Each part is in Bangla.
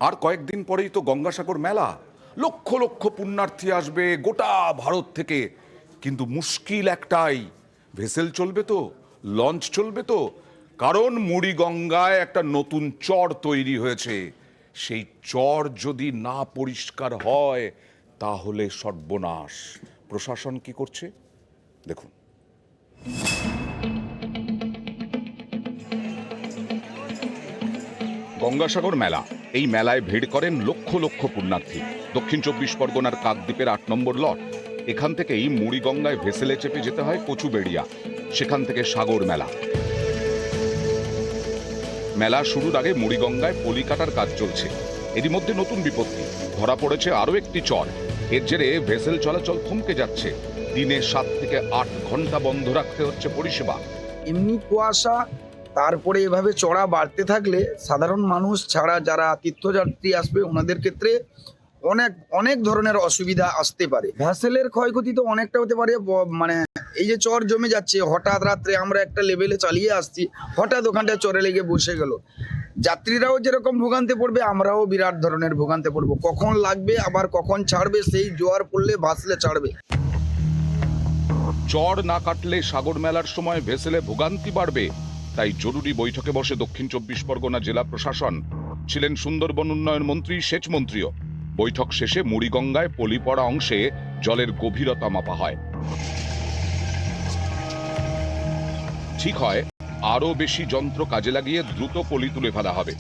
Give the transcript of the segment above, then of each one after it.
আর কয়েকদিন পরেই তো গঙ্গাসাগর মেলা, লক্ষ লক্ষ পুণ্যার্থী আসবে গোটা ভারত থেকে। কিন্তু মুশকিল একটাই, ভেসেল চলবে তো, লঞ্চ চলবে তো? কারণ মুড়িগঙ্গায় একটা নতুন চর তৈরি হয়েছে। সেই চর যদি না পরিষ্কার হয় তাহলে সর্বনাশ। প্রশাসন কি করছে দেখুন। গঙ্গাসাগর মেলা, এই মেলায় ভিড় করেন লক্ষ লক্ষ পুণ্যার্থী। দক্ষিণ 24 পরগনার কাকদ্বীপের 8 নম্বর লট। এখান থেকেই মুড়িগঙ্গায় ভেসেলে চেপে যেতে হয় কচুবেড়িয়া, সেখান থেকে সাগর মেলা। মেলা শুরুর আগে মুড়িগঙ্গায় পলি কাটার কাজ চলছে। এরই মধ্যে নতুন বিপত্তি, ধরা পড়েছে আরো একটি চর। এর জেরে ভেসেল চলাচল থমকে যাচ্ছে। দিনে 7 থেকে 8 ঘন্টা বন্ধ রাখতে হচ্ছে পরিষেবা। এমনি কুয়াশা, তারপরে এভাবে চড়া বাড়তে থাকলে সাধারণ মানুষ ছাড়া যারা তীর্থযাত্রী আসবে ওনাদের ক্ষেত্রে অনেক অনেক ধরনের অসুবিধা আসতে পারে। ভ্যাসেলের ক্ষয়ক্ষতি তো অনেকটা হতে পারে। মানে এই যে চর জমে যাচ্ছে, হঠাৎ রাত্রে আমরা একটা লেভেলে চালিয়ে আসছি, হঠাৎ ওখানটা চরে লেগে বসে গেল, যাত্রীরাও যেরকম ভোগান্তি পড়বে, আমরাও বিরাট ধরনের ভোগান্তি পড়বো। কখন লাগবে আবার কখন ছাড়বে, সেই জোয়ার পড়লে ভাসলে ছাড়বে। চর না কাটলে সাগর মেলার সময় ভেসেলে ভোগান্তি বাড়বে। তাই জরুরি বৈঠকে বসে দক্ষিণ 24 পরগনা জেলা প্রশাসন। ছিলেন সুন্দরবন উন্নয়ন মন্ত্রী, সেচ মন্ত্রীও। বৈঠক শেষে মুড়িগঙ্গায় পলি পড়া অংশে জলের গভীরতা মাপা হয়। ঠিক হয়, আরো বেশি যন্ত্র কাজে লাগিয়ে দ্রুত পলি তুলে ফেলা হবে।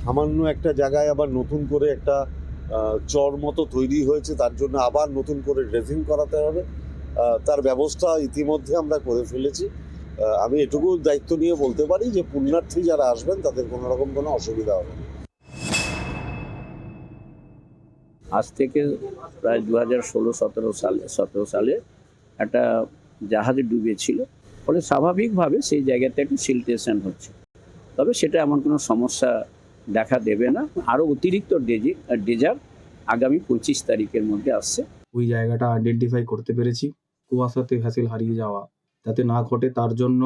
সামান্য একটা জায়গায় আবার নতুন করে একটা চর মতো তৈরি হয়েছে, তার জন্য আবার নতুন করে ড্রেসিং করাতে হবে। তার ব্যবস্থা ইতিমধ্যে আমরা করে ফেলেছি। আমি এটুকু দায়িত্ব নিয়ে বলতে পারি যে পুণ্যার্থী যারা আসবেন তাদের কোনো রকম কোনো অসুবিধা হবে না। আজ থেকে প্রায় 2016-17 সালে একটা জাহাজে ডুবেছিল, ফলে স্বাভাবিকভাবে সেই জায়গাতে একটু সিলটেশন হচ্ছে। তবে সেটা এমন কোনো সমস্যা দেখা দেবে না। আরও অতিরিক্ত ডেজার আগামী 25 তারিখের মধ্যে আসছে। ওই জায়গাটা আইডেন্টিফাই করতে পেরেছি। কুয়াশাতে ভ্যাসেল হারিয়ে যাওয়া যাতে না ঘটে তার জন্য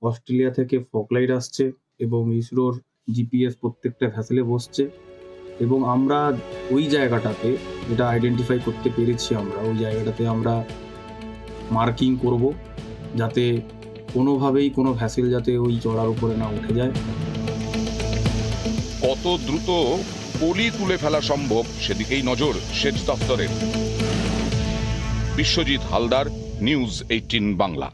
অস্ট্রেলিয়া থেকে ফকলাইট আসছে এবং ইসরোর জিপিএস প্রত্যেকটা ভ্যাসেলে বসছে। এবং আমরা ওই জায়গাটাতে যেটা আইডেন্টিফাই করতে পেরেছি, আমরা ওই জায়গাটাতে আমরা মার্কিং করব যাতে কোনোভাবেই কোনো ভ্যাসেল যাতে ওই চড়ার উপরে না উঠে যায়। কত দ্রুত পলি তুলে ফেলা সম্ভব সেদিকেই নজর সেচ দপ্তরের। বিশ্বজিৎ হালদার, নিউজ 18 বাংলা।